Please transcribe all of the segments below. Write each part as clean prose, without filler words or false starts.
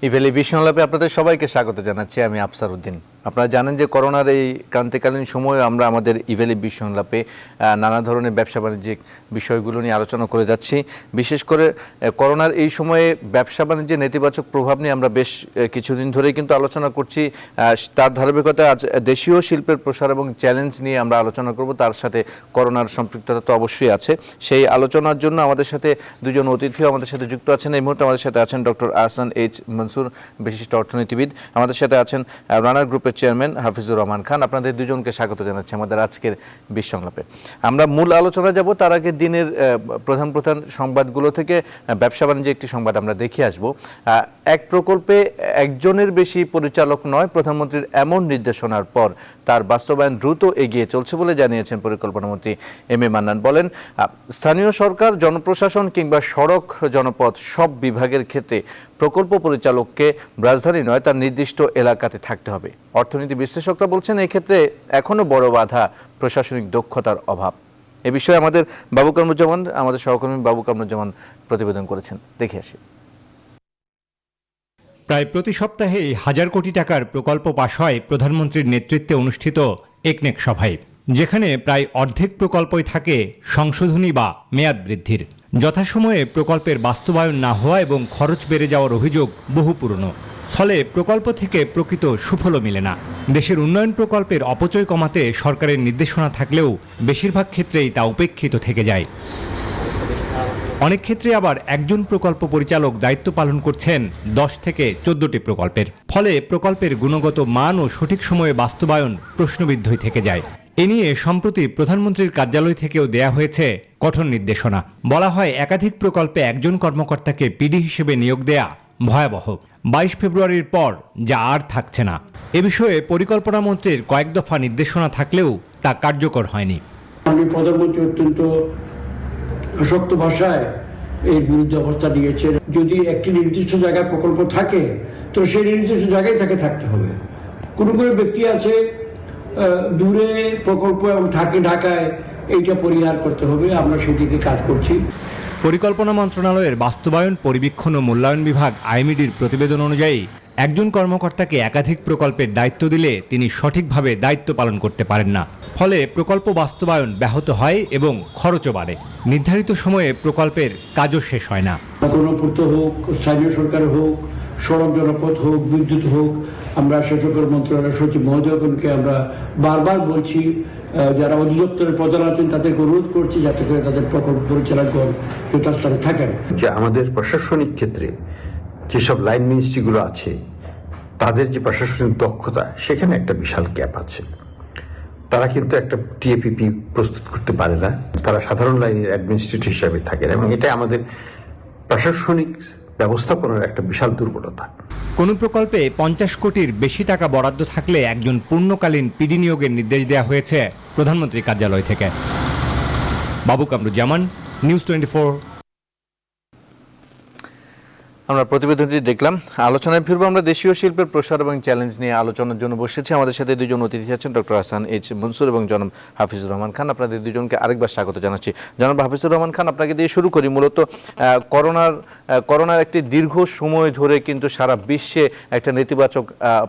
ইভেলি বিশ্বলাপে আপনাদের সবাইকে স্বাগত জানাচ্ছি। আমি আফসার উদ্দিন। আপনারা জানেন যে করোনার এই ক্রান্তিকালীন সময়ে আমরা আমাদের ইভেলি বিশ্বলাপে নানা ধরনের ব্যবসা বাণিজ্যিক বিষয়গুলো নিয়ে আলোচনা করে যাচ্ছি। বিশেষ করে করোনার এই সময়ে ব্যবসা বাণিজ্যের নেতিবাচক প্রভাব নিয়ে আমরা বেশ কিছুদিন ধরেই কিন্তু আলোচনা করছি। তার ধারাবাহিকতায় আজ দেশীয় শিল্পের প্রসার এবং চ্যালেঞ্জ নিয়ে আমরা আলোচনা করব। তার সাথে করোনার সম্পৃক্ততা তো অবশ্যই আছে। সেই আলোচনার জন্য আমাদের সাথে দুজন অতিথিও আমাদের সাথে যুক্ত আছেন। এই মুহূর্তে আমাদের সাথে আছেন ডক্টর আহসান এইচ মনসুর, বিশিষ্ট অর্থনীতিবিদ। আমাদের সাথে আছেন রানার গ্রুপের চেয়ারম্যান হাফিজুর রহমান খান। আপনাদের দুজনকে স্বাগত জানাচ্ছি আমাদের আজকের বিশ্বলাপে। আমরা মূল আলোচনা যাব, তার আগে দিনের প্রধান প্রধান সংবাদগুলো থেকে ব্যবসা বাণিজ্যের একটি সংবাদ আমরা দেখে আসব। এক প্রকল্পে একজনের বেশি পরিচালক নয়, প্রধানমন্ত্রীর এমন নির্দেশনার পর তার বাস্তবায়ন দ্রুত এগিয়ে চলছে বলে জানিয়েছেন পরিকল্পনামন্ত্রী এম এ মান্নান। বলেন, স্থানীয় সরকার, জনপ্রশাসন কিংবা সড়ক জনপথ সব বিভাগের ক্ষেত্রে প্রকল্প পরিচালককে রাজধানী নয়, তার নির্দিষ্ট এলাকাতে থাকতে হবে। অর্থনীতি বিশ্লেষকরা বলছেন এই ক্ষেত্রে এখনো বড় বাধা প্রশাসনিক দক্ষতার অভাব। এ বিষয়ে আমাদের বাবু কামরুজ্জামান, আমাদের সহকর্মী বাবু কামরুজ্জামান প্রতিবেদন করেছেন, দেখে আসি। প্রায় প্রতি সপ্তাহে হাজার কোটি টাকার প্রকল্প পাশ হয় প্রধানমন্ত্রীর নেতৃত্বে অনুষ্ঠিত একনেক সভায়, যেখানে প্রায় অর্ধেক প্রকল্পই থাকে সংশোধনী বা মেয়াদ বৃদ্ধির। যথাসময়ে প্রকল্পের বাস্তবায়ন না হওয়া এবং খরচ বেড়ে যাওয়ার অভিযোগ বহু পুরনো। ফলে প্রকল্প থেকে প্রকৃত সুফলও মেলে না। দেশের উন্নয়ন প্রকল্পের অপচয় কমাতে সরকারের নির্দেশনা থাকলেও বেশিরভাগ ক্ষেত্রেই তা উপেক্ষিত থেকে যায়। অনেক ক্ষেত্রে আবার একজন প্রকল্প পরিচালক দায়িত্ব পালন করছেন 10 থেকে 14টি প্রকল্পের। ফলে প্রকল্পের গুণগত মান ও সঠিক সময়ে বাস্তবায়ন প্রশ্নবিদ্ধই থেকে যায়। এ নিয়ে সম্প্রতি প্রধানমন্ত্রীর কার্যালয় থেকেও দেয়া হয়েছে কঠোর নির্দেশনা। বলা হয়, একাধিক প্রকল্পে একজন কর্মকর্তাকে পিডি হিসেবে নিয়োগ দেয়া ভয়াবহ। 22 ফেব্রুয়ারির পর যা আর থাকছে না। এ বিষয়ে পরিকল্পনা মন্ত্রীর কয়েক দফা নির্দেশনা থাকলেও তা কার্যকর হয়নি। আমি প্রধানমন্ত্রী অত্যন্ত শক্ত ভাষায় এর বিরুদ্ধে অবস্থা নিয়েছেন। যদি একটি নির্দিষ্ট জায়গায় প্রকল্প থাকে তো সেই নির্দিষ্ট জায়গায় তাকে থাকতে হবে। কোনো কোনো ব্যক্তি আছে দূরে প্রকল্প এবং থাকে ঢাকায়, এইটা পরিহার করতে হবে। আমরা সেদিকে কাজ করছি। পরিকল্পনা মন্ত্রণালয়ের বাস্তবায়ন, পরিবীক্ষণ ও মূল্যায়ন বিভাগ আইএমইডির প্রতিবেদন অনুযায়ী একজন কর্মকর্তাকে একাধিক প্রকল্পের দায়িত্ব দিলে তিনি সঠিকভাবে দায়িত্ব পালন করতে পারেন না। ফলে প্রকল্প বাস্তবায়ন ব্যাহত হয় এবং খরচও বাড়ে। নির্ধারিত সময়ে প্রকল্পের কাজও শেষ হয় না। গণপূর্ত হোক, স্থানীয় সরকার হোক, সড়ক জনপথ হোক, বিদ্যুৎ হোক, আমরা সেসকল মন্ত্রণালয়ের সচিব মহোদয়গণকে আমরা বারবার বলছি, যারা অধিদপ্তরের প্রধান আছেন তাদেরকে অনুরোধ করছি যাতে করে তাদের প্রকল্প পরিচালকগণ যথাস্থানে থাকেন। যে আমাদের প্রশাসনিক ক্ষেত্রে যেসব লাইন মিনিস্ট্রিগুলো আছে তাদের যে প্রশাসনিক দক্ষতা, সেখানে একটা বিশাল গ্যাপ আছে। তারা কিন্তু একটা টিএপিপি প্রস্তুত করতে পারে না, তারা সাধারণ লাইনের অ্যাডমিনিস্ট্রেটর হিসাবে থাকেন, এবং এটা আমাদের প্রশাসনিক ব্যবস্থাপনার একটা বিশাল দুর্বলতা। কোনো প্রকল্পে 50 কোটির বেশি টাকা বরাদ্দ থাকলে একজন পূর্ণকালীন পিডি নিয়োগের নির্দেশ দেওয়া হয়েছে প্রধানমন্ত্রীর কার্যালয় থেকে। বাবু কামরুজ্জামান, নিউজ 24। আমরা প্রতিবেদনটি দেখলাম। আলোচনায় ফিরবো। আমরা দেশীয় শিল্পের প্রসার এবং চ্যালেঞ্জ নিয়ে আলোচনার জন্য বসেছি। আমাদের সাথে দুজন অতিথি আছেন, ডক্টর আহসান এইচ মনসুর এবং জনাব হাফিজুর রহমান খান। আপনাদের দুজনকে আরেকবার স্বাগত জানাচ্ছি। জনাব হাফিজুর রহমান খান, আপনাকে দিয়ে শুরু করি। মূলত করোনার একটি দীর্ঘ সময় ধরে কিন্তু সারা বিশ্বে একটা নেতিবাচক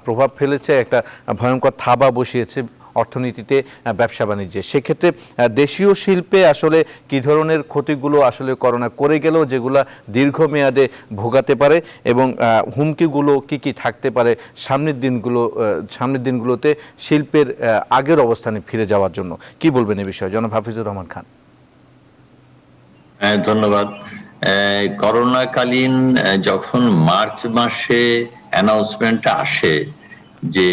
প্রভাব ফেলেছে, একটা ভয়ঙ্কর থাবা বসিয়েছে অর্থনীতিতে, ব্যবসা বাণিজ্যে। সেক্ষেত্রে দেশীয় শিল্পে আসলে কি ধরনের ক্ষতিগুলো আসলে করোনা করে গেল, যেগুলো দীর্ঘমেয়াদে ভোগাতে পারে, এবং হুমকিগুলো কি কি থাকতে পারে সামনের দিনগুলোতে শিল্পের আগের অবস্থানে ফিরে যাওয়ার জন্য, কি বলবেন এই বিষয়ে জনাব হাফিজুর রহমান খান? ধন্যবাদ। করোনাকালীন যখন মার্চ মাসে অ্যানাউন্সমেন্টটা আসে যে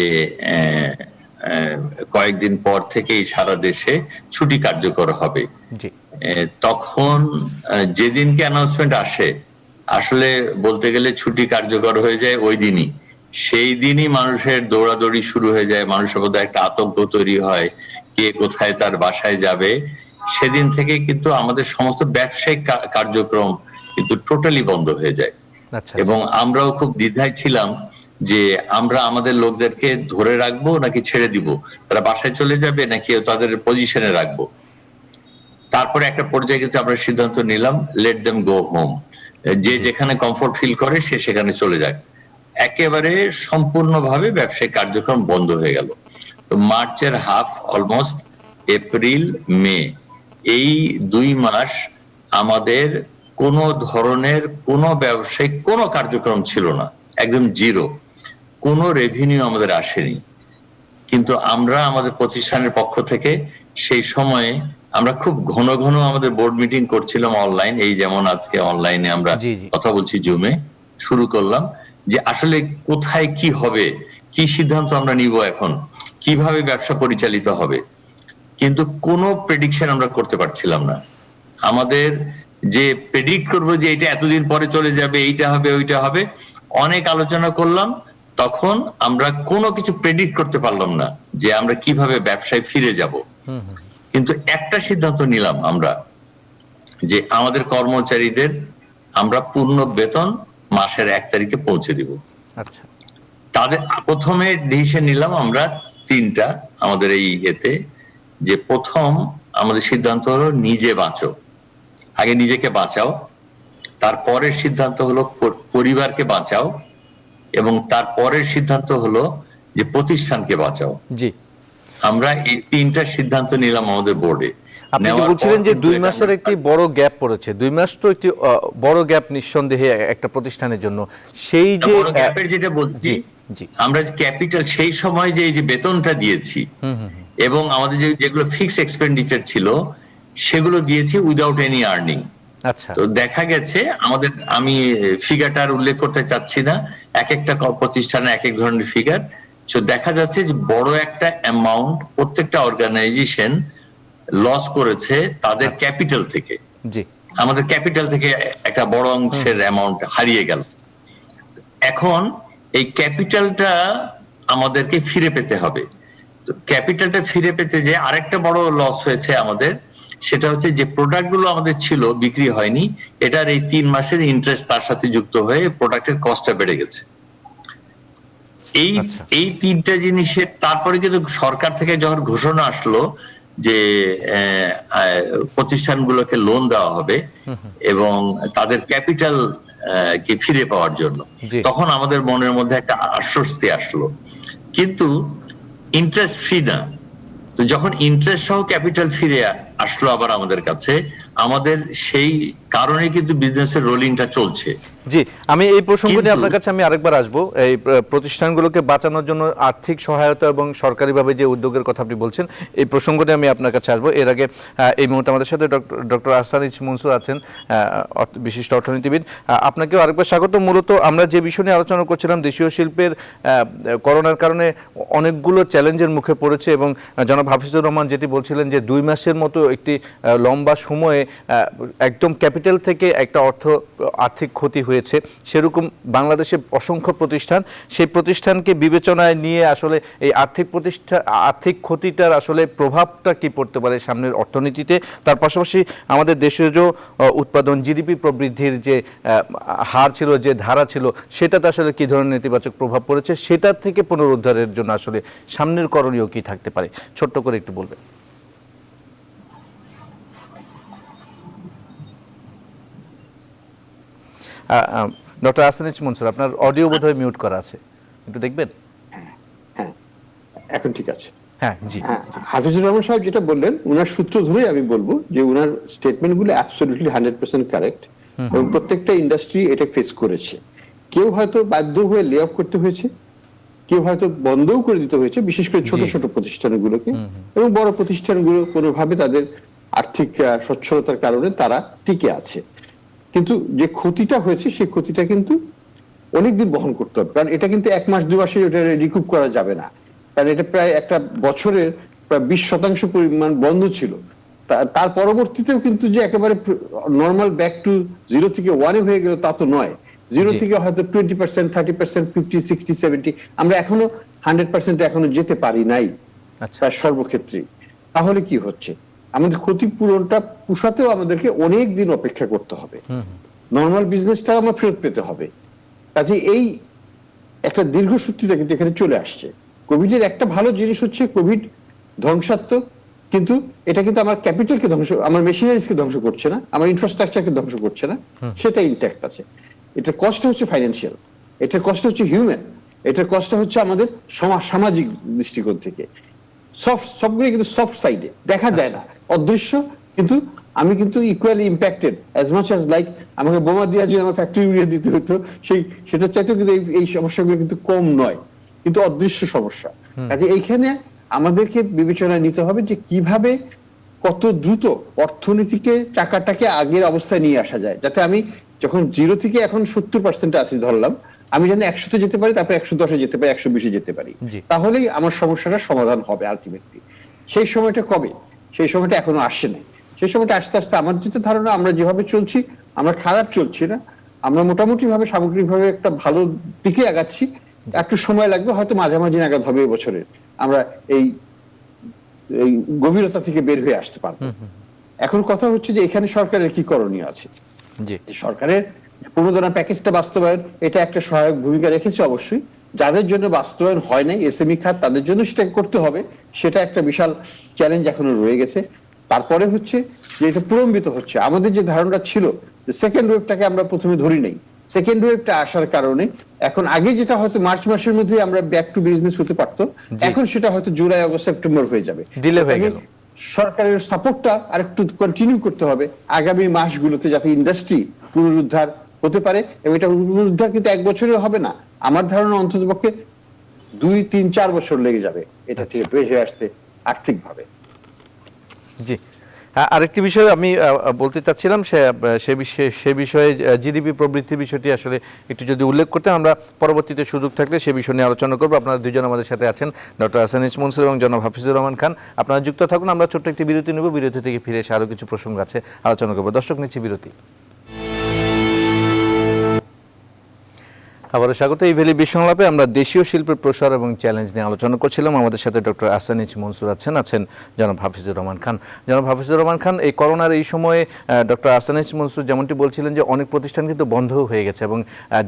কয়েকদিন পর থেকেই সারা দেশে ছুটি কার্যকর হবে, তখন যেদিনকে অ্যানাউন্সমেন্ট আসে, আসলে বলতে গেলে ছুটি কার্যকর হয়ে যায় ওই দিনই। সেই দিনই মানুষের দৌড়াদৌড়ি শুরু হয়ে যায়, মানুষের মধ্যে একটা আতঙ্ক তৈরি হয়, কে কোথায় তার বাসায় যাবে। সেদিন থেকে কিন্তু আমাদের সমস্ত ব্যবসায়িক কার্যক্রম কিন্তু টোটালি বন্ধ হয়ে যায়। এবং আমরাও খুব দ্বিধায় ছিলাম যে আমরা আমাদের লোকদেরকে ধরে রাখবো নাকি ছেড়ে দিব, তারা বাসায় চলে যাবে নাকি তাদের পজিশনে রাখবো। তারপরে একটা পর্যায়ে কিন্তু আমরা সিদ্ধান্ত নিলাম, লেট দেম গো হোম, যে যেখানে কমফোর্ট ফিল করে সে সেখানে চলে যায়। একেবারে সম্পূর্ণভাবে ব্যবসায়িক কার্যক্রম বন্ধ হয়ে গেল। তো মার্চের হাফ, অলমোস্ট এপ্রিল, মে, এই 2 মাস আমাদের কোনো ধরনের কোনো ব্যবসায়িক কোনো কার্যক্রম ছিল না, একদম জিরো, কোনো রেভিনিউ আমাদের আসেনি। কিন্তু আমরা আমাদের প্রতিষ্ঠানের পক্ষ থেকে সেই সময়ে আমরা খুব ঘন ঘন আমাদের বোর্ড মিটিং করছিলাম অনলাইন, এই যেমন আজকে অনলাইনে আমরা কথা বলছি, জুমে শুরু করলাম যে আসলে কোথায় কি হবে, কি সিদ্ধান্ত আমরা নিব, এখন কিভাবে ব্যবসা পরিচালিত হবে। কিন্তু কোনো প্রেডিকশন আমরা করতে পারছিলাম না। আমাদের যে প্রেডিক্ট করবো যে এটা এতদিন পরে চলে যাবে, এইটা হবে, ওইটা হবে, অনেক আলোচনা করলাম, তখন আমরা কোনো কিছু প্রেডিক্ট করতে পারলাম না যে আমরা কিভাবে ব্যবসায় ফিরে যাব। কিন্তু একটা সিদ্ধান্ত নিলাম আমরা, যে আমাদের কর্মচারীদের আমরা পূর্ণ বেতন মাসের 1 তারিখে পৌঁছে দিব। আচ্ছা, তাদের প্রথমে ডিসিশন নিলাম আমরা 3টা আমাদের এই এতে, যে প্রথম আমাদের সিদ্ধান্ত হলো নিজে বাঁচো, আগে নিজেকে বাঁচাও, তারপরের সিদ্ধান্ত হলো পরিবারকে বাঁচাও, এবং তারপরের সিদ্ধান্ত হলো যে প্রতিষ্ঠানকে বাঁচাও। জি, আমরা এই 3টা সিদ্ধান্ত নিলাম আমাদের বোর্ডে। আপনি যে বলছিলেন যে 2 মাসের একটি বড় গ্যাপ পড়েছে, 2 মাস তো একটি বড় গ্যাপ নিঃসন্দেহে একটা প্রতিষ্ঠানের জন্য। সেই যে বড় গ্যাপের যেটা বলছি, আমরা যে ক্যাপিটাল সেই সময় যে এই যে বেতনটা দিয়েছি এবং আমাদের যেগুলো ফিক্স এক্সপেন্ডিচার ছিল সেগুলো দিয়েছি উইদাউট এনি আর্নিং। আচ্ছা, তো দেখা গেছে আমাদের, আমি ফিগারটা আর উল্লেখ করতে চাচ্ছি না, এক একটা প্রতিষ্ঠানের এক এক ধরনের ফিগার। তো দেখা যাচ্ছে যে বড় একটা অ্যামাউন্ট প্রত্যেকটা অর্গানাইজেশন লস করেছে তাদের ক্যাপিটাল থেকে। জি, আমাদের ক্যাপিটাল থেকে একটা বড় অংশের অ্যামাউন্ট হারিয়ে গেল। এখন এই ক্যাপিটালটা আমাদেরকে ফিরে পেতে হবে। তো ক্যাপিটালটা ফিরে পেতে যে আরেকটা বড় লস হয়েছে আমাদের, সেটা হচ্ছে যে প্রোডাক্টগুলো আমাদের ছিল বিক্রি হয়নি, এটার এই 3 মাসের ইন্টারেস্ট তার সাথে যুক্ত হয়ে প্রোডাক্টের কস্টটা বেড়ে গেছে। এই 3টা জিনিসের তারপরে কিন্তু সরকার থেকে যখন ঘোষণা আসলো যে প্রতিষ্ঠানগুলোকে লোন দেওয়া হবে এবং তাদের ক্যাপিটাল কে ফিরে পাওয়ার জন্য, তখন আমাদের মনের মধ্যে একটা আশ্বস্তি আসলো। কিন্তু ইন্টারেস্ট ফ্রি না। তো যখন ইন্টারেস্ট সহ ক্যাপিটাল ফিরে আসলো আবার আমাদের কাছে, আমাদের সেই কারণে কিন্তু বিজনেসের রোলিংটা চলছে। জি, আমি এই প্রসঙ্গ নিয়ে আপনার কাছে আমি আরেকবার আসবো। এই প্রতিষ্ঠানগুলোকে বাঁচানোর জন্য আর্থিক সহায়তা এবং সরকারিভাবে যে উদ্যোগের কথা আপনি বলছেন, এই প্রসঙ্গ নিয়ে আমি আপনার কাছে আসবো। এর আগে এই মুহূর্তে আমাদের সাথে ডক্টর আহসানিজ মনসুর আছেন, বিশিষ্ট অর্থনীতিবিদ। আপনাকেও আরেকবার স্বাগত। মূলত আমরা যে বিষয় নিয়ে আলোচনা করছিলাম, দেশীয় শিল্পের করোনার কারণে অনেকগুলো চ্যালেঞ্জের মুখে পড়েছে, এবং জনাব হাফিজুর রহমান যেটি বলছিলেন যে 2 মাসের মতো একটি লম্বা সময়ে একদম ক্যাপিটাল থেকে একটা আর্থিক ক্ষতি হয়েছে। সেরকম বাংলাদেশে অসংখ্য প্রতিষ্ঠান, সেই প্রতিষ্ঠানকে বিবেচনায় নিয়ে আসলে এই আর্থিক ক্ষতিটার আসলে প্রভাবটা কি পড়তে পারে সামনের অর্থনীতিতে, তার পাশাপাশি আমাদের দেশীয় উৎপাদন, জিডিপি প্রবৃদ্ধির যে হার ছিল, যে ধারা ছিল, সেটাতে আসলে কি ধরনের নেতিবাচক প্রভাব পড়েছে, সেটার থেকে পুনরুদ্ধারের জন্য আসলে সামনের করণীয় কি থাকতে পারে, ছোট্ট করে একটু বলবেন। ডক্টর আহসানিজ মনসুর, আপনার অডিও বোধহয় মিউট করা আছে, একটু দেখবেন। হ্যাঁ, এখন ঠিক আছে। হ্যাঁ, জি। হাফিজুর রহমান সাহেব যেটা বললেন, উনার সূত্র ধরেই আমি বলবো যে উনার স্টেটমেন্টগুলো অ্যাবসলিউটলি 100% কারেক্ট, এবং প্রত্যেকটা ইন্ডাস্ট্রি এটা ফেস করেছে। কেউ হয়তো বাধ্য হয়ে লে অফ করতে হয়েছে, কেউ হয়তো বন্ধও করে দিতে হয়েছে, বিশেষ করে ছোট ছোট প্রতিষ্ঠানগুলোকে, এবং বড় প্রতিষ্ঠানগুলো কোনোভাবে তাদের আর্থিক সচ্ছলতার কারণে তারা টিকে আছে। কিন্তু যে ক্ষতিটা হয়েছে সেই ক্ষতিটা কিন্তু অনেকদিন বহন করতে হবে, কারণ এটা কিন্তু 1 মাস 2 মাসে এটা রিকুপ করা যাবে না, কারণ এটা প্রায় একটা বছরের প্রায় 20% পরিমাণ বন্ধ ছিল। তার পরবর্তীতেও কিন্তু যে একেবারে নর্মাল ব্যাক টু 0 থেকে 1 হয়ে গেল তা তো নয়। 0 থেকে হয়তো 20%, 30%, 50, 60, 70, আমরা এখনো 100% এখনো যেতে পারি নাই প্রায় সর্বক্ষেত্রে। তাহলে কি হচ্ছে, আমাদের ক্ষতিপূরণটা পোষাতেও আমাদেরকে অনেক দিন অপেক্ষা করতে হবে, নর্মাল বিজনেসটা আমরা ফেরত পেতে হবে। কাজে এই একটা দীর্ঘসূত্রিতা কিন্তু এখানে চলে আসছে। কোভিডের একটা ভালো জিনিস হচ্ছে কোভিড ধ্বংসাত্মক, কিন্তু এটা কিন্তু আমার ক্যাপিটালকে ধ্বংস, আমার মেশিনারিজকে ধ্বংস করছে না, আমার ইনফ্রাস্ট্রাকচারকে ধ্বংস করছে না, সেটা ইনট্যাক্ট আছে। এটা কষ্ট হচ্ছে ফাইন্যান্সিয়াল, এটার কষ্ট হচ্ছে হিউম্যান, এটার কষ্ট হচ্ছে আমাদের সামাজিক দৃষ্টিকোণ থেকে। সবগুলো কিন্তু সফট সাইডে দেখা যায় না, অদৃশ্য, কিন্তু আমি কিন্তু equally impacted as much as like আমাকে বোমা দিয়ে যদি আমার ফ্যাক্টরি উড়িয়ে দিতে হতো, সেটা চাইতেও কিন্তু এই সমস্যাগুলো কিন্তু কম নয়, কিন্তু অদৃশ্য সমস্যা। কাজে এইখানে আমাদেরকে বিবেচনায় নিতে হবে যে কিভাবে কত দ্রুত অর্থনীতিকে টাকাটাকে আগের অবস্থায় নিয়ে আসা যায়, যাতে আমি যখন 0 থেকে এখন 70% আছি ধরলাম, আমি জানি 100-তে যেতে পারি, তারপরে 110-এ যেতে পারি, 120-এ যেতে পারি, তাহলেই আমার সমস্যাটা সমাধান হবে আলটিমেটলি। সেই সময়টা কবে? সেই সময়টা এখনো আসে নাই। সেই সময়টা আস্তে আস্তে আমার যেটা ধারণা, আমরা যেভাবে চলছি আমরা খারাপ চলছি না, আমরা মোটামুটি ভাবে সামগ্রিকভাবে একটা ভালো দিকে আগাচ্ছি। একটু সময় লাগবে, হয়তো মাঝামাঝি নাগাদ হবে এবছরের আমরা এই গভীরতা থেকে বের হয়ে আসতে পারবো। এখন কথা হচ্ছে যে এখানে সরকারের কি করণীয় আছে। সরকারের পুনর্গঠন প্যাকেজটা বাস্তবায়ন, এটা একটা সহায়ক ভূমিকা রেখেছে অবশ্যই। যাদের জন্য বাস্তবায়ন হয় নাই, এসএমই খাত, তাদের জন্য সেটা করতে হবে, সেটা একটা বিশাল চ্যালেঞ্জ এখনো রয়ে গেছে। তারপরে হচ্ছে যে এটা প্রলম্বিত হচ্ছে, আমাদের যে ধারণা ছিল যে সেকেন্ড ওয়েভটাকে আমরা প্রথমে ধরি নাই, সেকেন্ড ওয়েভটা আসার কারণে এখন আগে যেটা হয়তো মার্চ মাসের মধ্যে আমরা ব্যাক টু বিজনেস হতে পারতো, এখন সেটা হয়তো জুলাই, আগস্ট, সেপ্টেম্বর হয়ে যাবে, ডিলে হয়ে গেল। সরকারের সাপোর্টটা আরেকটু কন্টিনিউ করতে হবে আগামী মাসগুলোতে, যাতে ইন্ডাস্ট্রি পুনরুদ্ধার হতে পারে। এবং এটা পুনরুদ্ধার কিন্তু 1 বছরে হবে না, আমার ধারণা অন্ততপক্ষে 2, 3, 4 বছর লেগে যাবে এটা থেকে বের হয়ে আসতে আর্থিকভাবে। জি, আরেকটি বিষয় আমি বলতে চাচ্ছিলাম, সে বিষয়ে জিডিপি প্রবৃদ্ধির বিষয়টি আসলে একটু যদি উল্লেখ করতেন, আমরা পরবর্তীতে সুযোগ থাকলে সে বিষয় নিয়ে আলোচনা করবো। আপনারা দুজন আমাদের সাথে আছেন, ডক্টর আহসান এইচ মনসুর এবং জনাব হাফিজুর রহমান খান। আপনারা যুক্ত থাকুন, আমরা ছোট্ট একটি বিরতি নেব, বিরতি থেকে ফিরে এসে আরও কিছু প্রসঙ্গ আছে আলোচনা করবো। দর্শক, নিচ্ছি বিরতি। আবারও স্বাগত। এই ভ্যালি বিশ্বংলাপে আমরা দেশীয় শিল্পের প্রসার এবং চ্যালেঞ্জ নিয়ে আলোচনা করছিলাম। আমাদের সাথে ডক্টর আহসান এইচ মনসুর আছেন জনাব হাফিজুর রহমান খান। জনাব হাফিজুর রহমান খান, এই করোনার এই সময়ে ডক্টর আহসান এইচ মনসুর যেমনটি বলছিলেন যে অনেক প্রতিষ্ঠান কিন্তু বন্ধ হয়ে গেছে, এবং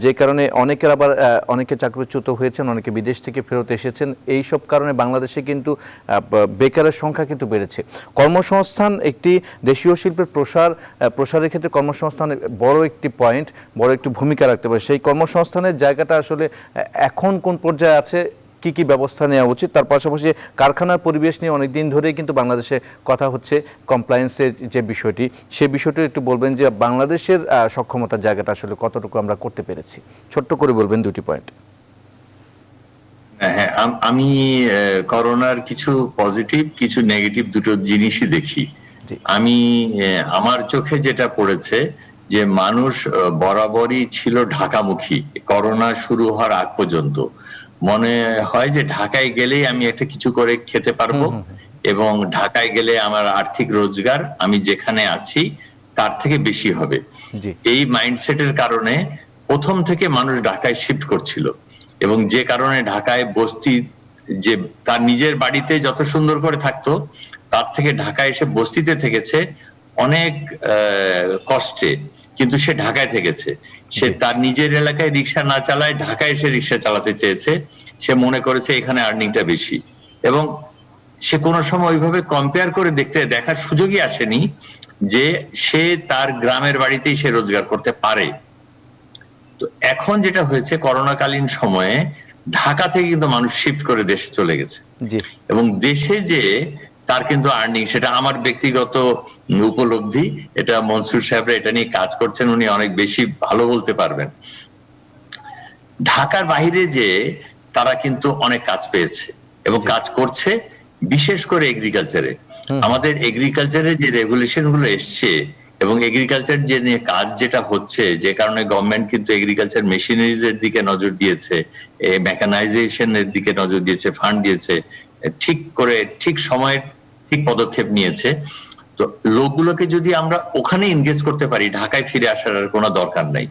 যে কারণে অনেকে চাকরিচ্যুত হয়েছেন, অনেকে বিদেশ থেকে ফেরত এসেছেন। এই সব কারণে বাংলাদেশে কিন্তু বেকারের সংখ্যা কিন্তু বেড়েছে। কর্মসংস্থান একটি দেশীয় শিল্পের প্রসারের ক্ষেত্রে কর্মসংস্থানের বড় একটি পয়েন্ট, বড় একটি ভূমিকা রাখতে পারে। সেই কর্মসংস্থানের জায়গাটা আসলে এখন কোন পর্যায়ে আছে, কি কি ব্যবস্থা নেওয়া উচিত? তার পাশাপাশি কারখানার পরিবেশ নিয়ে অনেকদিন ধরেই কিন্তু বাংলাদেশে কথা হচ্ছে, কমপ্লায়েন্সের যে বিষয়টি, সেই বিষয়টি একটু বলবেন যে বাংলাদেশের সক্ষমতার জায়গাটা আসলে কতটুকু আমরা করতে পেরেছি, ছোট্ট করে বলবেন 2টি পয়েন্ট। হ্যাঁ, আমি করোনার কিছু পজিটিভ, কিছু নেগেটিভ দুটো জিনিসই দেখি। আমি আমার চোখে যেটা পড়েছে যে মানুষ বরাবরই ছিল ঢাকামুখী। করোনা শুরু হওয়ার আগ পর্যন্ত মনে হয় যে ঢাকায় গেলেই আমি একটা কিছু করে খেতে পারবো, এবং ঢাকায় গেলে আমার আর্থিক রোজগার আমি যেখানে আছি তার থেকে বেশি হবে। এই মাইন্ডসেটের কারণে প্রথম থেকে মানুষ ঢাকায় শিফট করছিল, এবং যে কারণে ঢাকায় বস্তি, যে তার নিজের বাড়িতে যত সুন্দর করে থাকতো, তার থেকে ঢাকায় এসে বস্তিতে থেকেছে অনেক কষ্টে, কিন্তু সে ঢাকায় থেকেছে। সে তার নিজের এলাকায় রিক্সা না চালায় ঢাকায় এসে রিক্সা চালাতে চেয়েছে। সে মনে করেছে এখানে আর্নিংটা বেশি, এবং সে কোনো সময় ওইভাবে কম্পেয়ার করে দেখার সুযোগই আসেনি যে সে তার গ্রামের বাড়িতেই সে রোজগার করতে পারে। তো এখন যেটা হয়েছে, করোনাকালীন সময়ে ঢাকা থেকে কিন্তু মানুষ শিফট করে দেশে চলে গেছে, এবং দেশে যে তার কিন্তু আর্নিং, সেটা আমার ব্যক্তিগত উপলব্ধি। এটা মনসুর সাহেবরা এটা নিয়ে কাজ করছেন, উনি অনেক বেশি ভালো বলতে পারবেন। ঢাকার বাইরে যে তারা কিন্তু অনেক কাজ পেয়েছে এবং কাজ করছে, বিশেষ করে এগ্রিকালচারে। আমাদের এগ্রিকালচারে যে রেগুলেশন গুলো এসছে এবং এগ্রিকালচার যে নিয়ে কাজ যেটা হচ্ছে, যে কারণে গভর্নমেন্ট কিন্তু এগ্রিকালচার মেশিনারিজ এর দিকে নজর দিয়েছে, মেকানাইজেশনের দিকে নজর দিয়েছে, ফান্ড দিয়েছে, ঠিক করে ঠিক সময়ে ঠিক পদক্ষেপ নিয়েছে। তো লোকগুলোকে যদি আমরা ওখানে এনগেজ করতে পারি, ঢাকায় ফিরে আসার আর কোনো দরকার নাই।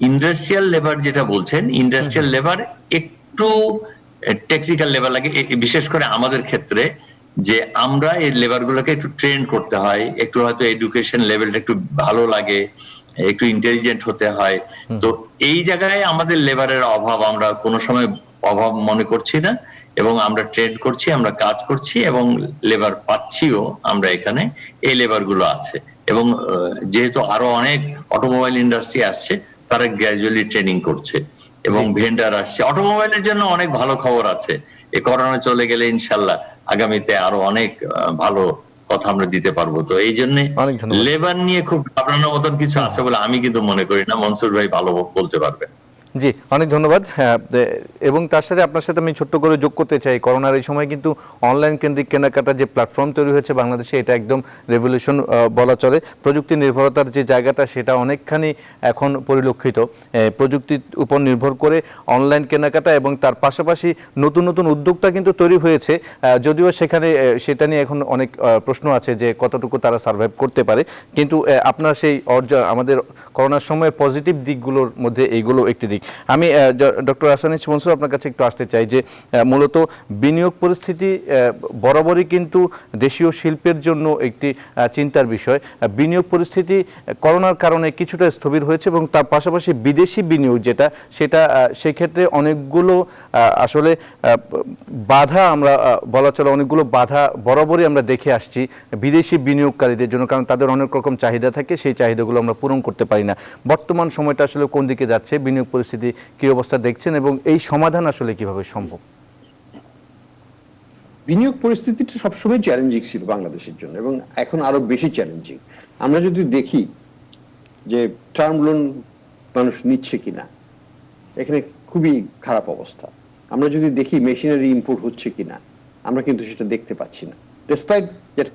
ইন্ডাস্ট্রিয়াল লেবার যেটা বলছেন, ইন্ডাস্ট্রিয়াল লেবার একটু টেকনিক্যাল লেবার লাগে, বিশেষ করে আমাদের ক্ষেত্রে, যে আমরা এই লেবার গুলোকে একটু ট্রেন করতে হয়, একটু হয়তো এডুকেশন লেভেলটা একটু ভালো লাগে, একটু ইন্টেলিজেন্ট হতে হয়। তো এই জায়গায় আমাদের লেবারের অভাব আমরা কোনো সময় অভাব মনে করছি না, এবং আমরা ট্রেড করছি, আমরা কাজ করছি, এবং লেবার পাচ্ছিও আমরা এখানে। এই লেবার গুলো আছে, এবং যেহেতু আরো অনেক অটোমোবাইল ইন্ডাস্ট্রি আসছে, তারা গ্র্যাজুয়ালি ট্রেনিং করছে। এবং ভেন্ডার আসছে। অটোমোবাইলের জন্য অনেক ভালো খবর আছে, এই করোনা চলে গেলে ইনশাল্লাহ আগামীতে আরো অনেক ভালো কথা আমরা দিতে পারবো। তো এই জন্য লেবার নিয়ে খুব ঘাবড়ানোর মতন কিছু আছে বলে আমি কিন্তু মনে করি না। মনসুর ভাই ভালো বলতে পারবেন। জি, অনেক ধন্যবাদ। এবং তার সাথে আপনার সাথে আমি ছোট্ট করে যোগ করতে চাই, করোনার এই সময় কিন্তু অনলাইন কেন্দ্রিক কেনাকাটা যে প্ল্যাটফর্ম তৈরি হয়েছে বাংলাদেশে, এটা একদম রেভলিউশন বলা চলে। প্রযুক্তি নির্ভরতার যে জায়গাটা সেটা অনেকখানি এখন পরিলক্ষিত। প্রযুক্তির উপর নির্ভর করে অনলাইন কেনাকাটা এবং তার পাশাপাশি নতুন নতুন উদ্যোক্তা কিন্তু তৈরি হয়েছে, যদিও সেখানে সেটা নিয়ে এখন অনেক প্রশ্ন আছে যে কতটুকু তারা সার্ভাইভ করতে পারে। কিন্তু আপনার সেই আমাদের করোনার সময় পজিটিভ দিকগুলোর মধ্যে এইগুলো একটি দিক। আমি ডক্টর আহসানিজ মনসুর আপনার কাছে একটু আসতে চাই যে মূলত বিনিয়োগ পরিস্থিতি বরাবরই কিন্তু দেশীয় শিল্পের জন্য একটি চিন্তার বিষয়। বিনিয়োগ পরিস্থিতি করোনার কারণে কিছুটা স্থবির হয়েছে এবং তার পাশাপাশি বিদেশি বিনিয়োগ যেটা, সেটা সেক্ষেত্রে অনেকগুলো আসলে বাধা, আমরা বলা চলে অনেকগুলো বাধা বরাবরই আমরা দেখে আসছি বিদেশি বিনিয়োগকারীদের জন্য, কারণ তাদের অনেক রকম চাহিদা থাকে, সেই চাহিদাগুলো আমরা পূরণ করতে পারি না। বর্তমান সময়টা আসলে কোন দিকে যাচ্ছে, বিনিয়োগ পরিস্থিতি কি অবস্থা দেখছেন এবং এই সমাধান আসলে কিভাবে সম্ভব? বিনিয়োগ পরিস্থিতিটা সবসময় চ্যালেঞ্জিং ছিল বাংলাদেশের জন্য এবং এখন আরো বেশি চ্যালেঞ্জিং। আমরা যদি দেখি যে টার্ম লোন মানুষ নিচ্ছে কিনা, এখানে খুবই খারাপ অবস্থা। আমরা যদি দেখি মেশিনারি ইম্পোর্ট হচ্ছে কিনা, আমরা কিন্তু সেটা দেখতে পাচ্ছি না। ডেসপাইট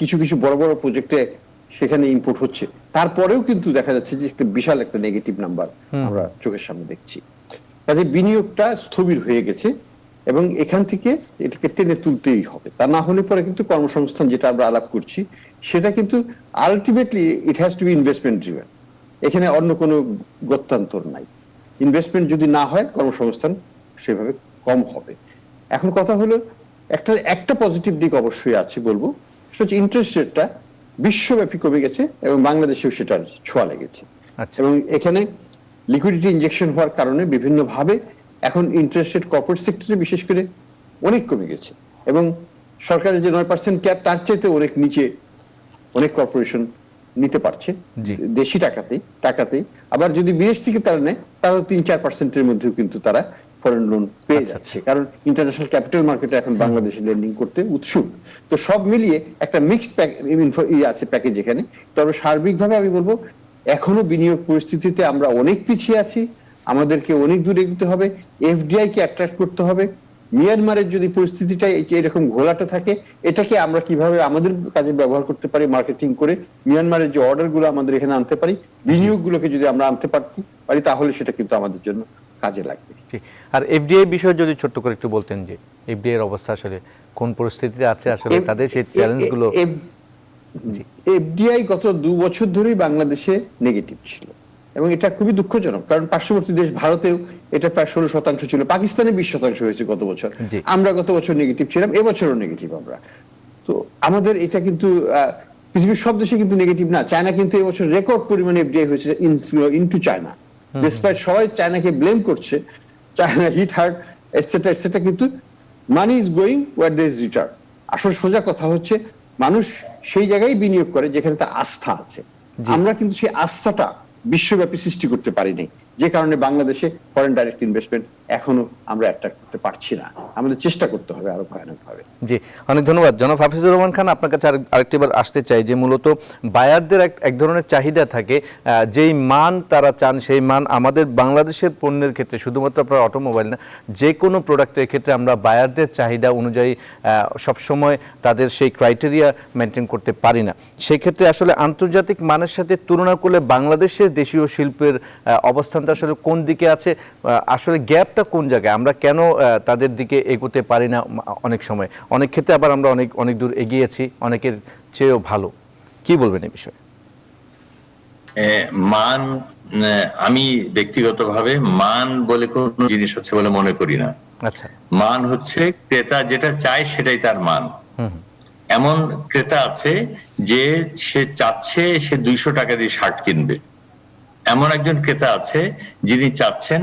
কিছু কিছু বড় বড় প্রজেক্টে সেখানে ইম্পোর্ট হচ্ছে, তারপরেও কিন্তু দেখা যাচ্ছে যে একটা বিশাল একটা নেগেটিভ নাম্বার আমরা চোখের সামনে দেখছি। কাজে বিনিয়োগটা স্থবির হয়ে গেছে এবং এখান থেকে এটাকে টেনে তুলতেই হবে। তা না হলে পরে কিন্তু কর্মসংস্থান যেটা আমরা আলাপ করছি, সেটা কিন্তু ultimately it has to be investment driven. এখানে অন্য কোনো গত্যান্তর নাই। ইনভেস্টমেন্ট যদি না হয়, কর্মসংস্থান সেভাবে কম হবে। এখন কথা হলো, একটা পজিটিভ দিক অবশ্যই আছে বলবো, সেটা হচ্ছে ইন্টারেস্ট রেটটা বিশ্বব্যাপী কমে গেছে এবং বাংলাদেশেও সেটার ছোঁয়া লেগেছে। এবং এখানে লিকুইডিটি ইনজেকশন হওয়ার কারণে বিভিন্নভাবে এখন ইন্টারেস্ট রেট কর্পোরেট সেক্টরে বিশেষ করে অনেক কমে গেছে এবং সরকারের যে 9% ক্যাপ, তার চাইতে অনেক নিচে অনেক কর্পোরেশন নিতে পারছে দেশি টাকাতেই। আবার যদি বিদেশ থেকে তারা নেয়, তারাও 3-4%-এর মধ্যেও কিন্তু তারা ফরেন লোন পেয়ে যাচ্ছে, কারণ ইন্টারন্যাশনাল ক্যাপিটাল মার্কেটে এখন বাংলাদেশে লেন্ডিং করতে উৎসুক। তো সব মিলিয়ে একটা মিক্সড আছে প্যাকেজ এখানে। তবে সার্বিকভাবে আমি বলবো, এখনো বিনিয়োগ পরিস্থিতিতে আমরা অনেক পিছিয়ে আছি, আমাদেরকে অনেক দূর এগোতে হবে। এফডিআই কে অ্যাট্রাক্ট করতে হবে। মিয়ানমারের যদি পরিস্থিতিটা এরকম ঘোলাটে থাকে, এটাকে আমরা কিভাবে আমাদের কাজে ব্যবহার করতে পারি, মার্কেটিং করে মিয়ানমারের যে অর্ডার গুলো আমাদের এখানে আনতে পারি, বিনিয়োগগুলোকে যদি আমরা আনতে পারি, তাহলে সেটা কিন্তু আমাদের জন্য কাজে লাগবে। আর এফডিআই বিষয়ে যদি ছোট্ট করে একটু বলতেন যে এফডিআই এর অবস্থা আসলে কোন পরিস্থিতিতে আছে, আসলে তাদের সেই চ্যালেঞ্জগুলো। এফডিআই গত 2 বছর ধরেই বাংলাদেশে নেগেটিভ ছিল এবং এটা খুবই দুঃখজনক, কারণ পার্শ্ববর্তী দেশ ভারতেও এটা প্রায় 16% ছিল, পাকিস্তানে 20% হয়েছে গত বছর। আমরা গত বছর নেগেটিভ ছিলাম, এবছরও নেগেটিভ আমরা। তো আমাদের এটা কিন্তু পৃথিবীর সব দেশে কিন্তু নেগেটিভ না। চায়না কিন্তু এবছর রেকর্ড পরিমাণে এফডিআই হয়েছে ইনটু চায়না। ডিসপাইট সবাই চায়নাকে ব্লেম করছে, চায়না হিট হার্ট এটসেট্রা, কিন্তু money is going where there is return. আসল সোজা কথা হচ্ছে, মানুষ সেই জায়গায় বিনিয়োগ করে যেখানে তার আস্থা আছে। আমরা কিন্তু সেই আস্থাটা বিশ্বব্যাপী সৃষ্টি করতে পারিনি, যে কারণে বাংলাদেশে ফরেন ডাইরেক্ট ইনভেস্টমেন্ট এখনো আমরা অ্যাট্রাক্ট করতে পারছি না। আমাদের চেষ্টা করতে হবে আরো ভয়ানকভাবে। জি, অনেক ধন্যবাদ জনাব হাফিজুর রহমান খান। আপনার কাছে আরেকটিবার আসতে চাই যে মূলত বায়ারদের এক ধরনের চাহিদা থাকে, যেই মান তারা চান সেই মান আমাদের বাংলাদেশের পণ্যের ক্ষেত্রে, শুধুমাত্র আপনার অটোমোবাইল না, যে কোনো প্রোডাক্টের ক্ষেত্রে আমরা বায়ারদের চাহিদা অনুযায়ী সবসময় তাদের সেই ক্রাইটেরিয়া মেনটেন করতে পারি না। সেক্ষেত্রে আসলে আন্তর্জাতিক মানের সাথে তুলনা করলে বাংলাদেশের দেশীয় শিল্পের অবস্থানটা আসলে কোন দিকে আছে, আসলে গ্যাপটা কোন জায়গায়, আমরা কেন তাদের দিকে এগোতে পারি না? অনেক সময় অনেক ক্ষেত্রে আবার আমরা অনেক দূর এগিয়েছি, অনেকের চেয়েও ভালো। কি বলবেন এই বিষয়ে? মান, আমি ব্যক্তিগতভাবে মান বলে কোন জিনিস আছে বলে মনে করি না। আচ্ছা, মান হচ্ছে ক্রেতা যেটা চায় সেটাই তার মান। এমন ক্রেতা আছে যে সে চাচ্ছে সে 200 টাকা দিয়ে শার্ট কিনবে, এমন একজন ক্রেতা আছে যিনি চাচ্ছেন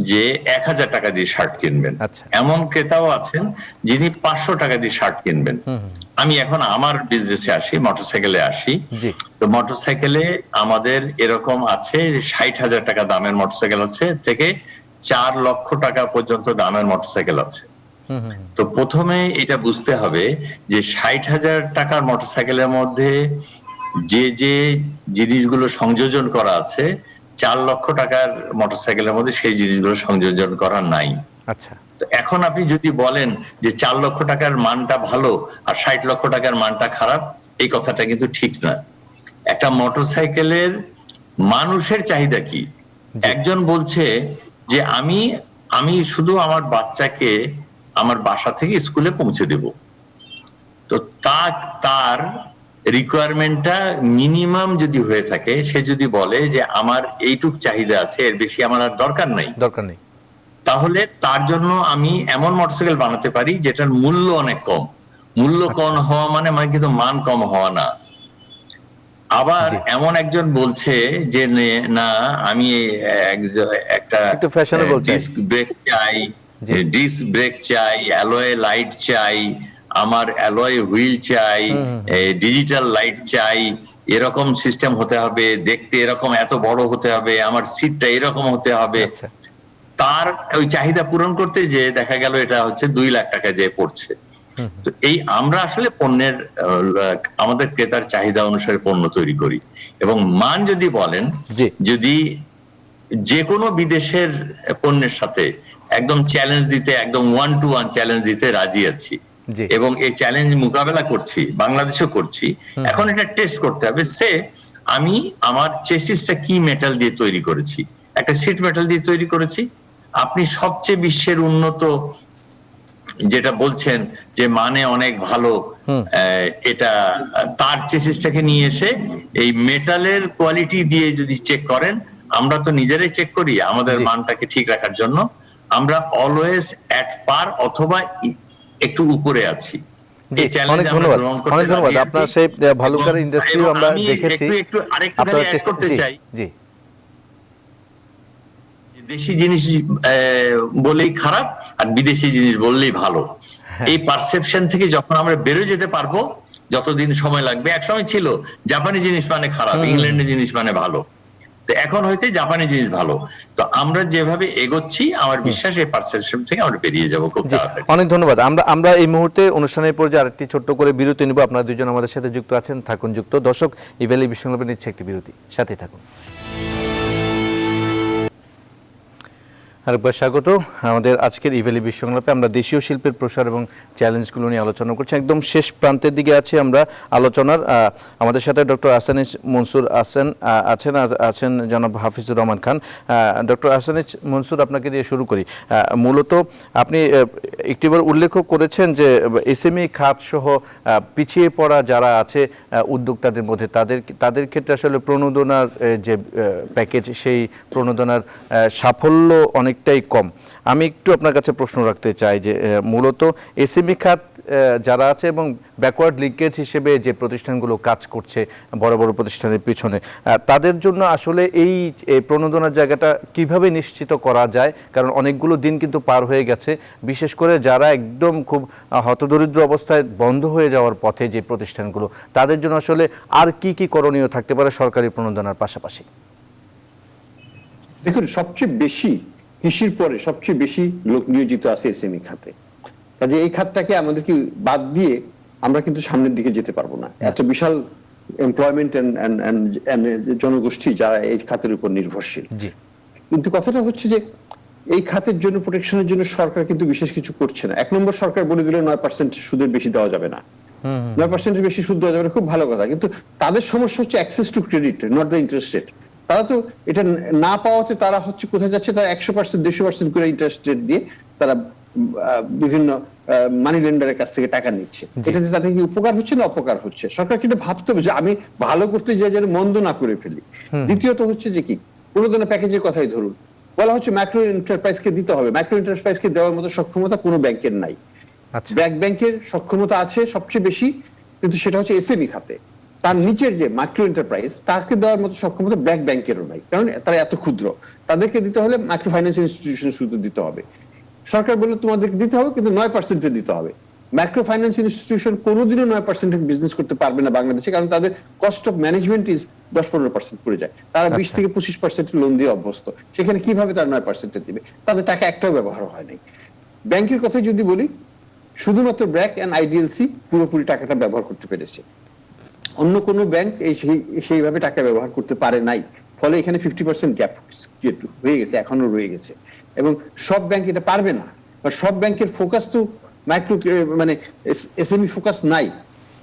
যে 1000 টাকা দিয়ে শার্ট কিনবেন, এমন ক্রেতাও আছেন যিনি 500 টাকা দিয়ে শার্ট কিনবেন। আমি এখন আমার বিজনেসে আসি, মোটরসাইকেলে আসি। তো মোটরসাইকেলে আমাদের এরকম আছে 60,000 টাকা দামের মোটরসাইকেল আছে থেকে 4 লক্ষ টাকা পর্যন্ত দামের মোটরসাইকেল আছে। তো প্রথমে এটা বুঝতে হবে যে 60,000 টাকার মোটরসাইকেলের মধ্যে যে যে জিনিসগুলো সংযোজন করা আছে 4 লক্ষ টাকার মোটরসাইকেলের মধ্যে সেই জিনিসগুলো সংযোজন করা নাই। আচ্ছা, তো এখন আপনি যদি বলেন যে 4 লক্ষ টাকার মানটা ভালো আর 60 লক্ষ টাকার মানটা খারাপ, এই কথাটা কিন্তু ঠিক না। একটা মোটরসাইকেলের মানুষের চাহিদা কি? একজন বলছে যে আমি শুধু আমার বাচ্চাকে আমার বাসা থেকে স্কুলে পৌঁছে দেব, তো তার রিকোয়ারমেন্টটা মিনিমাম যদি হয়ে থাকে, সে যদি বলে যে আমার এইটুক চাহিদা আছে, এর বেশি আমার আর দরকার নেই, তাহলে তার জন্য আমি এমন মোটরসাইকেল বানাতে পারি যেটার মূল্য অনেক কম। মূল্য কম হওয়া মানে কিন্তু মান কম হওয়া না। আবার এমন একজন বলছে যে না, আমি একটা ডিস্ক ব্রেক চাই, ডিস্ক ব্রেক চাই, অ্যালয় লাইট চাই, আমার অ্যালয় হুইল চাই, ডিজিটাল লাইট চাই, এরকম সিস্টেম হতে হবে, দেখতে এরকম এত বড় হতে হবে, আমার সিটটা এরকম হতে হবে। তার ওই চাহিদা পূরণ করতে যে দেখা গেল এটা হচ্ছে 2 লাখ টাকা যে পড়ছে। তো এই আমরা আসলে পণ্যের আমাদের ক্রেতার চাহিদা অনুসারে পণ্য তৈরি করি, এবং মান যদি বলেন, যদি যে কোনো বিদেশের পণ্যের সাথে একদম চ্যালেঞ্জ দিতে, একদম 1-to-1 চ্যালেঞ্জ দিতে রাজি আছি, এবং এই চ্যালেঞ্জ মোকাবেলা করছি, বাংলাদেশেও করছি। এখন এটা টেস্ট করতে হবে, আমি আমার চেসিসটা কি মেটাল দিয়ে তৈরি করেছি, একটা সিট মেটাল দিয়ে তৈরি করেছি। আপনি সবচেয়ে বিশ্বের উন্নত যেটা বলছেন যে মানে অনেক ভালো, এটা তার চেসিসটাকে নিয়ে এসে এই মেটালের কোয়ালিটি দিয়ে যদি চেক করেন, আমরা তো নিজেরাই চেক করি আমাদের মানটাকে ঠিক রাখার জন্য, আমরা অলওয়েজ এট পার অথবা একটু উপরে আছি। এই চ্যালেঞ্জ আমরা গ্রহণ করতে অনেক ধন্যবাদ। আপনার সেই ভালুকার ইন্ডাস্ট্রি আমরা দেখেছি। একটু আরেকটু অ্যাড করতে চাই, দেশি জিনিস বলেই খারাপ আর বিদেশি জিনিস বললেই ভালো, এই পারসেপশন থেকে যখন আমরা বেরোয় যেতে পারবো, যতদিন সময় লাগবে। এক সময় ছিল জাপানি জিনিস মানে খারাপ, ইংল্যান্ডের জিনিস মানে ভালো, তো এখন হয়েছে জাপানি জিনিস ভালো। তো আমরা যেভাবে এগোচ্ছি, আমার বিশ্বাস এই পারসেপশন থেকে আমরা বেরিয়ে যাবো খুব তাড়াতাড়ি। অনেক ধন্যবাদ। আমরা এই মুহূর্তে অনুষ্ঠানের পর্যায়ে আরেকটি ছোট্ট করে বিরতি নিব। আপনারা দুজন আমাদের সাথে যুক্ত আছেন, থাকুন যুক্ত। দর্শক, ইভ্যালি বিশ্বংলাপে নিচ্ছে একটি বিরতি, সাথে থাকুন। আরেকবার স্বাগত। আমাদের আজকের ইভ্যালি বিশ্বংলাপে আমরা দেশীয় শিল্পের প্রসার এবং চ্যালেঞ্জগুলো নিয়ে আলোচনা করছি। একদম শেষ প্রান্তের দিকে আছি আমরা আলোচনার। আমাদের সাথে ডক্টর আহসানিজ মনসুর আছেন জনাব হাফিজুর রহমান খান। ডক্টর আহসানিজ মনসুর, আপনাকে দিয়ে শুরু করি। মূলত আপনি একটিবার উল্লেখ করেছেন যে এসএমই খাত সহ পিছিয়ে পড়া যারা আছে উদ্যোক্তাদের মধ্যে, তাদের ক্ষেত্রে আসলে প্রণোদনার যে প্যাকেজ, সেই প্রণোদনার সাফল্য অনেকটাই কম। আমি একটু আপনার কাছে প্রশ্ন রাখতে চাই যে মূলত এসএমই খাত যারা আছে এবং ব্যাকওয়ার্ড লিঙ্কেজ হিসেবে যে প্রতিষ্ঠানগুলো কাজ করছে বড় বড় প্রতিষ্ঠানের পিছনে, তাদের জন্য আসলে এই প্রণোদনার জায়গাটা কিভাবে নিশ্চিত করা যায়? কারণ অনেকগুলো দিন কিন্তু পার হয়ে গেছে, বিশেষ করে যারা একদম খুব হতদরিদ্র অবস্থায় বন্ধ হয়ে যাওয়ার পথে যে প্রতিষ্ঠানগুলো, তাদের জন্য আসলে আর কি কি করণীয় থাকতে পারে সরকারি প্রণোদনার পাশাপাশি? দেখুন, সবচেয়ে বেশি কৃষির পরে সবচেয়ে বেশি লোক নিয়োজিত আছে এসএমই খাতে। কাজে এই খাতটাকে আমাদেরকে বাদ দিয়ে আমরা কিন্তু সামনের দিকে যেতে পারবো না। এত বিশাল এমপ্লয়মেন্ট জনগোষ্ঠী যারা এই খাতের উপর নির্ভরশীল। কিন্তু কথাটা হচ্ছে যে এই খাতের জন্য, প্রোটেকশনের জন্য সরকার কিন্তু বিশেষ কিছু করছে না। 1 নম্বর, সরকার বলে দিল 9% সুদের বেশি দেওয়া যাবে না, 9% বেশি সুদ দেওয়া যাবে না, খুব ভালো কথা। কিন্তু তাদের সমস্যা হচ্ছে access to credit, not the interest rate. তারা তো এটা না পাওয়াতে তারা হচ্ছে কোথায় যাচ্ছে, তারা 100%, 200% করে ইন্টারেস্ট রেট দিয়ে তারা বিভিন্ন মানি লেন্ডারের কাছ থেকে টাকা নিচ্ছে। এটাতে তাদের কি উপকার হচ্ছে না অপকার হচ্ছে? সরকার কিন্তু ভাবতে হবে যে আমি ভালো করতে যাই যেন মন্দ না করে ফেলি। দ্বিতীয়ত হচ্ছে যে কি, প্রণোদনা প্যাকেজের কথাই ধরুন, বলা হচ্ছে মাইক্রো এন্টারপ্রাইজকে দিতে হবে। মাইক্রো এন্টারপ্রাইজকে দেওয়ার মতো সক্ষমতা কোনো ব্যাংকের নাই। ব্যাংকের সক্ষমতা আছে সবচেয়ে বেশি, কিন্তু সেটা হচ্ছে এসএমই খাতে। তার নিচের যে মাইক্রো এন্টারপ্রাইজ, তাকে দেওয়ার মতো সক্ষমতা ব্যাংকেরও নাই, কারণ তারা এত ক্ষুদ্র। তাদেরকে দিতে হলে মাইক্রো ফাইন্যান্স ইনস্টিটিউশন শুধু দিতে হবে। সরকার বললো তোমাদেরকে দিতে হবে, কিন্তু 9% দিতে হবে। মাইক্রো ফাইন্যান্স ইনস্টিটিউশন কোনোদিনও 9% বিজনেস করতে পারবে না বাংলাদেশে, কারণ তাদের কস্ট অফ ম্যানেজমেন্ট ইজ 10-15% পড়ে যায়। তারা 20 থেকে 25% লোন দিয়ে অভ্যস্ত, সেখানে কিভাবে তারা 9% দিবে? তাদের টাকা একটাও ব্যবহার হয় নাই। ব্যাংকের কথা যদি বলি, শুধুমাত্র ব্র্যাক এন্ড আইডিএলসি পুরোপুরি টাকাটা ব্যবহার করতে পেরেছে, অন্য কোনো ব্যাংক সেইভাবে টাকা ব্যবহার করতে পারে নাই। ফলে এখানে 50% গ্যাপ হয়ে গেছে, এখনো রয়ে গেছে। এবং সব ব্যাংক এটা পারবে না, বা সব ব্যাংকের ফোকাস তো মাইক্রো মানে এসএমই ফোকাস নাই।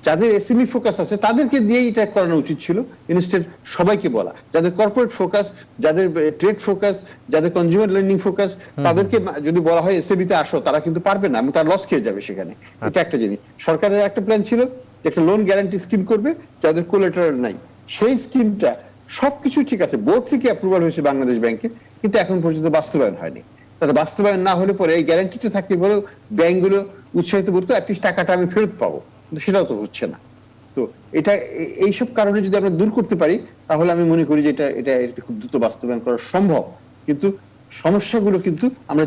যাদের এসএমই ফোকাস আছে তাদেরকে দিয়েই এটা করানো উচিত ছিল, ইনস্টেড সবাইকে বলা। যাদের কর্পোরেট ফোকাস, যাদের ট্রেড ফোকাস, যাদের কনজিউমার লেন্ডিং ফোকাস, তাদেরকে যদি বলা হয় এসএমই তে আসো, তারা কিন্তু পারবে না এবং তারা লস খেয়ে যাবে সেখানে। এটা একটা জিনিস। সরকারের একটা প্ল্যান ছিল একটা লোন গ্যারান্টি স্কিম করবে যাদের কোলাটেরাল নাই। সেই স্কিমটা সবকিছু ঠিক আছে, বোর্ড থেকে অ্যাপ্রুভাল হয়েছে বাংলাদেশ ব্যাংকে, কিন্তু এখন পর্যন্ত বাস্তবায়ন হয়নি। তাদের বাস্তবায়ন না হলে পরে এই গ্যারান্টিটা থাকলে পরেও ব্যাংকগুলো উৎসাহিত করতো অ্যাটলিস্ট টাকাটা আমি ফেরত পাবো, কিন্তু সেটাও তো হচ্ছে না। তো এটা এইসব কারণে যদি আমরা দূর করতে পারি, তাহলে আমি মনে করি যে এটা খুব দ্রুত বাস্তবায়ন করা সম্ভব। কিন্তু সমস্যাগুলো কিন্তু আমরা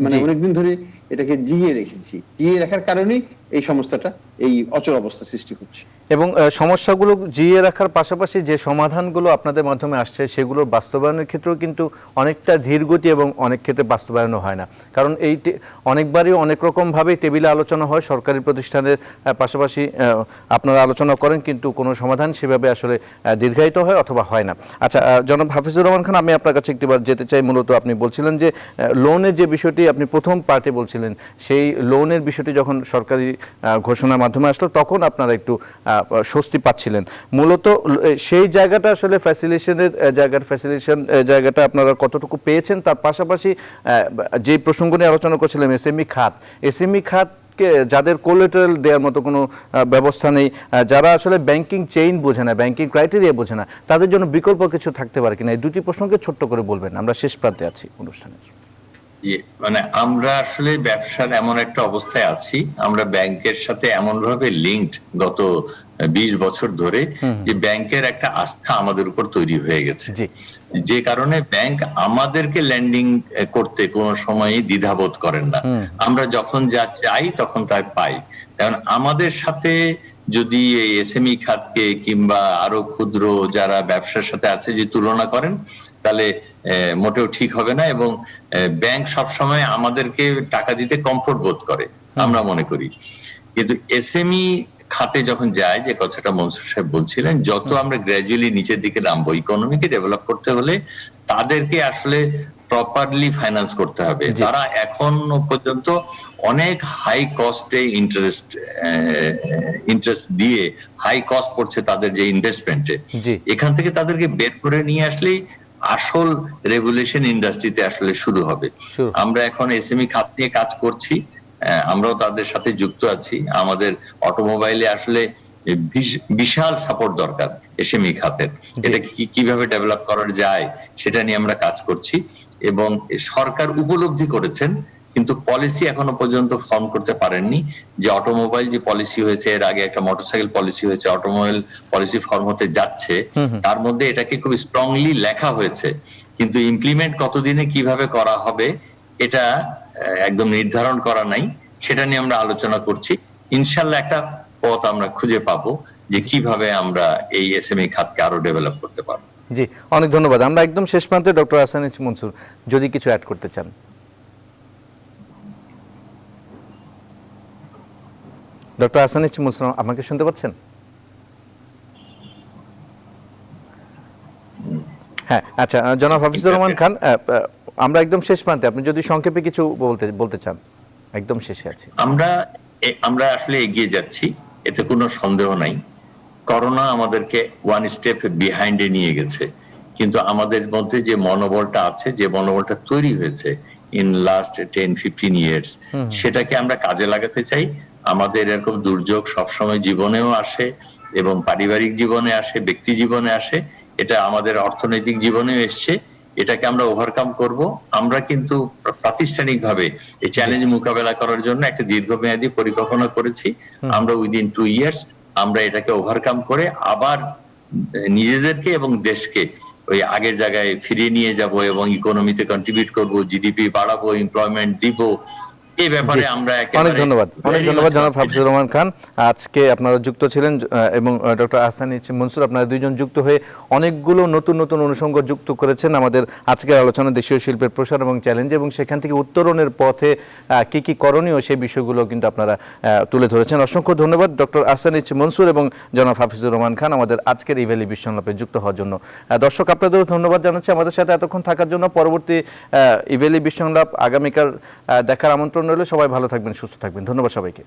মানে অনেকদিন ধরে এটাকে জিইয়ে রেখেছি। জিইয়ে রাখার কারণেই এই সমস্যাটা, এই অচল অবস্থা সৃষ্টি হচ্ছে। এবং সমস্যাগুলো জিইয়ে রাখার পাশাপাশি যে সমাধানগুলো আপনাদের মাধ্যমে আসছে সেগুলোর বাস্তবায়নের ক্ষেত্রেও কিন্তু অনেকটা ধীর গতি এবং অনেক ক্ষেত্রে বাস্তবায়নও হয় না। কারণ এই অনেকবারই অনেক রকমভাবেই টেবিলে আলোচনা হয়, সরকারি প্রতিষ্ঠানের পাশাপাশি আপনারা আলোচনা করেন, কিন্তু কোনো সমাধান সেভাবে আসলে দীর্ঘায়িত হয় অথবা হয় না। আচ্ছা, জনাব হাফিজুর রহমান খান, আমি আপনার কাছে একটিবার যেতে চাই। মূলত আপনি বলছিলেন যে লোনের যে বিষয়টি আপনি প্রথম পার্টে বলছিলেন, সেই লোনের বিষয়টি যখন সরকারি ঘোষণার মাধ্যমে আসলো তখন আপনারা একটু স্বস্তি পাচ্ছিলেন। মূলত সেই জায়গাটা আসলে ফ্যাসিলিটেশন জায়গাটা আপনারা কতটুকু পেয়েছেন, তার পাশাপাশি যে প্রসঙ্গ নিয়ে আলোচনা করছিলাম এসএমই খাত যাদের কোলাটেরাল দেওয়ার মতো কোনো ব্যবস্থা নেই, যারা আসলে ব্যাংকিং চেইন বোঝে না, ব্যাংকিং ক্রাইটেরিয়া বোঝে না, তাদের জন্য বিকল্প কিছু থাকতে পারে কিনা, এই দুটি প্রসঙ্গে ছোট্ট করে বলবেন, আমরা শেষ প্রান্তে আছি অনুষ্ঠানের। মানে আমরা আসলে ব্যবসার এমন একটা অবস্থায় আছি, আমরা ব্যাংকের সাথে এমন ভাবে লিঙ্কড গত 20 বছর ধরে, যে ব্যাংকের একটা আস্থা আমাদের উপর তৈরি হয়ে গেছে, যে কারণে ব্যাংক আমাদেরকে ল্যান্ডিং করতে কোনো সময়ই দ্বিধাবোধ করেন না। আমরা যখন যা চাই তখন তাই পাই। কারণ আমাদের সাথে যদি এই এসএমই খাতকে কিংবা আরো ক্ষুদ্র যারা ব্যবসার সাথে আছে যে তুলনা করেন, তাহলে মোটেও ঠিক হবে না। এবং ব্যাংক সবসময় আমাদেরকে টাকা দিতে কমফোর্ট বোধ করে আমরা মনে করি। কিন্তু এসএমই খাতে যখন যায়, যে কথাটা মনসুর সাহেব বলছিলেন, যত আমরা গ্র্যাজুয়ালি নিচের দিকে নামবো, ইকোনমিকে ডেভেলপ করতে হলে তাদেরকে আসলে প্রপারলি ফাইন্যান্স করতে হবে। তারা এখন পর্যন্ত অনেক হাই কস্টে ইন্টারেস্ট দিয়ে হাই কস্ট পড়ছে তাদের যে ইনভেস্টমেন্টে। এখান থেকে তাদেরকে বের করে নিয়ে আসলেই আসল রেগুলেশন ইন্ডাস্ট্রিতে আসলে শুরু হবে। আমরা এখন এসএমই খাত নিয়ে কাজ করছি, আমরাও তাদের সাথে যুক্ত আছি। আমাদের অটোমোবাইলে আসলে বিশাল সাপোর্ট দরকার এসএমই খাতের, এটা কিভাবে ডেভেলপ করা যায় সেটা নিয়ে আমরা কাজ করছি। এবং সরকার উপলব্ধি করেছেন, কিন্তু পলিসি এখনো পর্যন্ত ফর্ম করতে পারেননি। যে অটোমোবাইল যে পলিসি হয়েছে, এর আগে একটা মোটরসাইকেল পলিসি হয়েছে, অটোমোবাইল পলিসি ফর্ম হতে যাচ্ছে, তার মধ্যে এটাকে খুব স্ট্রংলি লেখা হয়েছে, কিন্তু ইমপ্লিমেন্ট কতদিনে কিভাবে করা হবে এটা একদম নির্ধারণ করা নাই। সেটা নিয়ে আমরা আলোচনা করছি। ইনশাল্লাহ একটা পথ আমরা খুঁজে পাবো যে কিভাবে আমরা এই এসএমই খাতকে আরো ডেভেলপ করতে পারবো। জি, অনেক ধন্যবাদ। আমরা একদম শেষ প্রান্তে ডক্টর আহসান মনসুর, যদি কিছু অ্যাড করতে চান। ডক্টর আহসান মনসুর, আমাকে শুনতে পাচ্ছেন? হ্যাঁ, আচ্ছা, জনাব হাফিজুর রহমান খান, আমরা একদম শেষ প্রান্তে, আপনি যদি সংক্ষেপে কিছু বলতে চান, একদম শেষে আছি। আমরা আসলে এগিয়ে যাচ্ছি, এতে কোনো সন্দেহ নাই। করোনা আমাদেরকে ওয়ান স্টেপ বিহাইন্ডে নিয়ে গেছে, কিন্তু আমাদের মধ্যে যে মনোবলটা আছে, যে মনোবলটা তৈরি হয়েছে ইন লাস্ট 10-15 ইয়ার্স, সেটাকে আমরা কাজে লাগাতে চাই। আমাদের এরকম দুর্যোগ সবসময় জীবনেও আসে, এবং পারিবারিক জীবনে আসে, ব্যক্তি জীবনে আসে, এটা আমাদের অর্থনৈতিক জীবনেও এসছে। এটাকে আমরা ওভারকাম করব। আমরা কিন্তু প্রাতিষ্ঠানিকভাবে এই চ্যালেঞ্জ মোকাবেলা করার জন্য একটা দীর্ঘমেয়াদী পরিকল্পনা করেছি। আমরা উইদিন 2 ইয়ার্স আমরা এটাকে ওভারকাম করে আবার নিজেদেরকে এবং দেশকে ওই আগের জায়গায় ফিরিয়ে নিয়ে যাব, এবং ইকোনমিতে কন্ট্রিবিউট করব, জিডিপি বাড়াবো, এমপ্লয়মেন্ট দিব, এই ব্যাপারে আমরা অনেক একেবারে ধন্যবাদ very much জনাব confident। হাফিজুর রহমান খান। আজকে আপনারা যুক্ত ছিলেন এবং ডক্টর আহসান মনসুর, আপনারা দুইজন যুক্ত হয়ে অনেকগুলো নতুন নতুন অনুষঙ্গ যুক্ত করেছেন আমাদের আজকের আলোচনা দেশীয় শিল্পের প্রসার এবং চ্যালেঞ্জ, এবং সেখান থেকে উত্তরণের পথে কি কি করণীয় সেই বিষয়গুলো কিন্তু আপনারা তুলে ধরেছেন। অসংখ্য ধন্যবাদ ডক্টর আহসান মনসুর এবং জনাব হাফিজুর রহমান খান আমাদের আজকের ইভ্যালি বিশ্বলাপে যুক্ত হওয়ার জন্য। দর্শক আপনাদেরও ধন্যবাদ জানাচ্ছি আমাদের সাথে এতক্ষণ থাকার জন্য। পরবর্তী ইভ্যালি বিশ্বলাপ আগামীকাল দেখার আমন্ত্রণ রইল। সবাই ভালো থাকবেন, সুস্থ থাকবেন। ধন্যবাদ সবাইকে।